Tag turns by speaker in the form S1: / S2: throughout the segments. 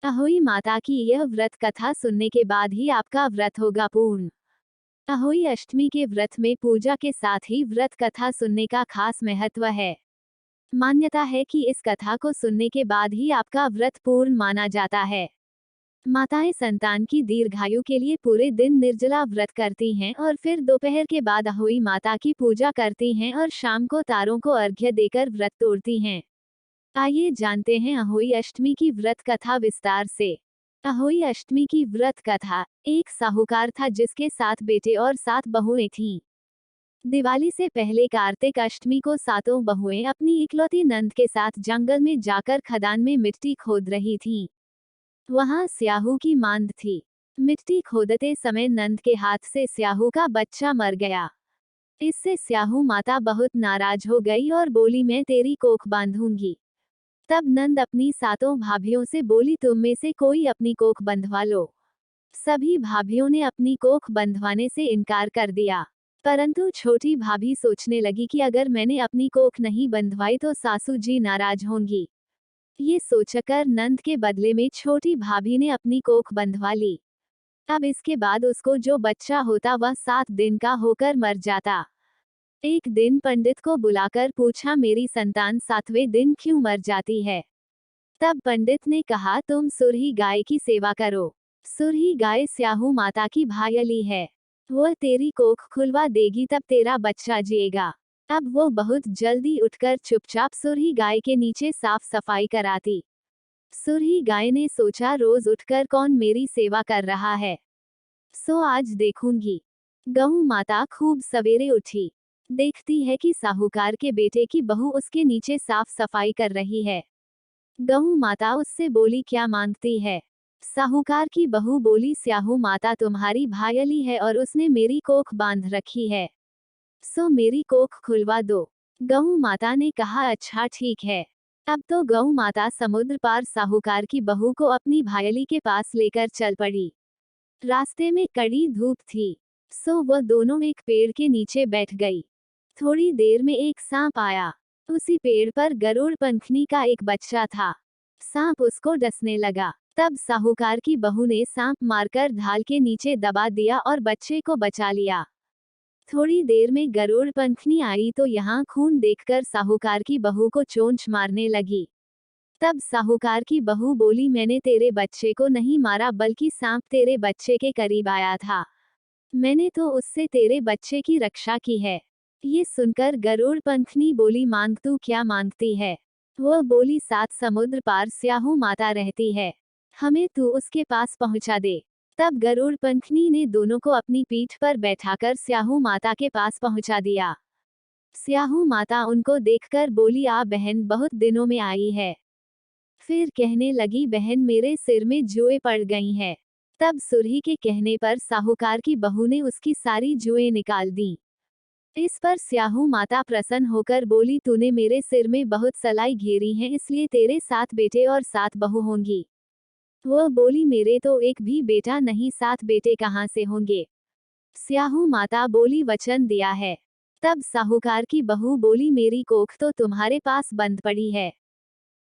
S1: अहोई माता की यह व्रत कथा सुनने के बाद ही आपका व्रत होगा पूर्ण। अहोई अष्टमी के व्रत में पूजा के साथ ही व्रत कथा सुनने का खास महत्व है। मान्यता है कि इस कथा को सुनने के बाद ही आपका व्रत पूर्ण माना जाता है। माताएं संतान की दीर्घायु के लिए पूरे दिन निर्जला व्रत करती हैं और फिर दोपहर के बाद अहोई माता की पूजा करती हैं और शाम को तारों को अर्घ्य देकर व्रत तोड़ती हैं। आइए जानते हैं अहोई अष्टमी की व्रत कथा विस्तार से। अहोई अष्टमी की व्रत कथा। एक साहूकार था जिसके 7 बेटे और 7 बहुएं थीं। दिवाली से पहले कार्तिक अष्टमी को 7 बहुएं अपनी इकलौती नंद के साथ जंगल में जाकर खदान में मिट्टी खोद रही थीं। वहां स्याहू की मांद थी। मिट्टी खोदते समय नंद के हाथ से स्याहू का बच्चा मर गया। इससे स्याहू माता बहुत नाराज हो गई और बोली, मैं तेरी कोख बांधूंगी। तब नंद अपनी 7 भाभियों से बोली, तुम में से कोई अपनी कोख बंधवा लो। सभी भाभियों ने अपनी कोख बंधवाने से इनकार कर दिया, परंतु छोटी भाभी सोचने लगी कि अगर मैंने अपनी कोख नहीं बंधवाई तो सासू जी नाराज होंगी। ये सोचकर नंद के बदले में छोटी भाभी ने अपनी कोख बंधवा ली। अब इसके बाद उसको जो बच्चा होता वह 7 दिन का होकर मर जाता। एक दिन पंडित को बुलाकर पूछा, मेरी संतान 7वें दिन क्यों मर जाती है? तब पंडित ने कहा, तुम सुरही गाय की सेवा करो। सुरही गाय स्याहू माता की भायली है। वह तेरी कोख खुलवा देगी, तब तेरा बच्चा जिएगा। अब वो बहुत जल्दी उठकर चुपचाप सुरही गाय के नीचे साफ सफाई कराती। सुरही गाय ने सोचा, रोज उठकर कौन मेरी सेवा कर रहा है, सो आज देखूंगी। गऊ माता खूब सवेरे उठी। देखती है कि साहूकार के बेटे की बहू उसके नीचे साफ सफाई कर रही है। गऊ माता उससे बोली, क्या मांगती है? साहूकार की बहू बोली, स्याहू माता तुम्हारी भायली है और उसने मेरी कोख बांध रखी है, सो मेरी कोख खुलवा दो। गऊ माता ने कहा, अच्छा ठीक है। अब तो गऊ माता समुद्र पार साहूकार की बहू को अपनी भायली के पास लेकर चल पड़ी। रास्ते में कड़ी धूप थी, सो वह दोनों एक पेड़ के नीचे बैठ गई। थोड़ी देर में एक सांप आया। उसी पेड़ पर गरुड़ पंखनी का एक बच्चा था। सांप उसको डसने लगा। तब साहूकार की बहू ने सांप मारकर ढाल के नीचे दबा दिया और बच्चे को बचा लिया। थोड़ी देर में गरुड़ पंखनी आई तो यहाँ खून देखकर साहूकार की बहू को चोंच मारने लगी। तब साहूकार की बहू बोली, मैंने तेरे बच्चे को नहीं मारा बल्कि सांप तेरे बच्चे के करीब आया था। मैंने तो उससे तेरे बच्चे की रक्षा की है। ये सुनकर गरुड़ पंखनी बोली, मांग तू क्या मांगती है? वह बोली, 7 समुद्र पार स्याहू माता रहती है, हमें तू उसके पास पहुंचा दे। तब गरुड़ पंखनी ने दोनों को अपनी पीठ पर बैठाकर स्याहू माता के पास पहुंचा दिया। स्याहू माता उनको देखकर बोली, आ बहन, बहुत दिनों में आई है। फिर कहने लगी, बहन मेरे सिर में जुएं पड़ गई हैं। तब सुरही के कहने पर साहूकार की बहू ने उसकी सारी जुएं निकाल दी। इस पर स्याहू माता प्रसन्न होकर बोली, तूने मेरे सिर में बहुत सलाई घेरी है, इसलिए तेरे 7 बेटे और 7 बहू होंगी। वह बोली, मेरे तो एक भी बेटा नहीं, 7 बेटे कहाँ से होंगे? स्याहू माता बोली, वचन दिया है। तब साहूकार की बहू बोली, मेरी कोख तो तुम्हारे पास बंद पड़ी है।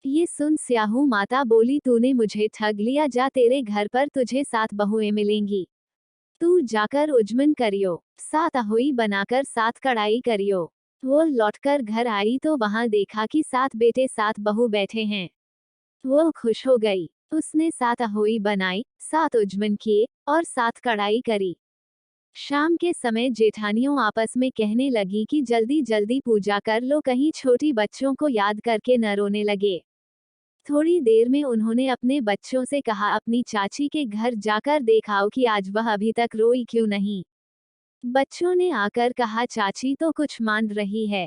S1: ये सुन स्याहू माता बोली, तूने मुझे ठग लिया, जा तेरे घर पर तुझे 7 बहुएं मिलेंगी। तू जाकर उजमन करियो, 7 अहोई बनाकर 7 कढ़ाई करियो। वो लौटकर घर आई तो वहां देखा कि 7 बेटे 7 बहू बैठे हैं। वो खुश हो गई। उसने 7 अहोई बनाई, 7 उजमन किए और 7 कढ़ाई करी। शाम के समय जेठानियों आपस में कहने लगी कि जल्दी जल्दी पूजा कर लो, कहीं छोटी बच्चों को याद करके न रोने लगे। थोड़ी देर में उन्होंने अपने बच्चों से कहा, अपनी चाची के घर जाकर देखाओ कि आज वह अभी तक रोई क्यों नहीं। बच्चों ने आकर कहा, चाची तो कुछ मान रही है,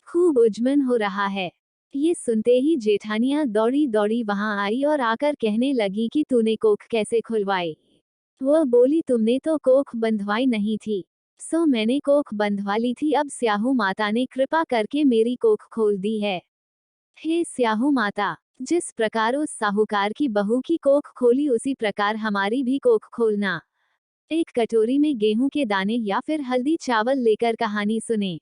S1: खूब उजमन हो रहा है। ये सुनते ही जेठानियां दौड़ी दौड़ी वहां आई और आकर कहने लगी कि तूने कोख कैसे खुलवाई? वह बोली, तुमने तो कोख बंधवाई नहीं थी, सो मैंने कोख बंधवा ली थी। अब स्याहू माता ने कृपा करके मेरी कोख खोल दी है। हे स्याहू माता, जिस प्रकार उस साहूकार की बहू की कोख खोली उसी प्रकार हमारी भी कोख खोलना। एक कटोरी में गेहूं के दाने या फिर हल्दी चावल लेकर कहानी सुने।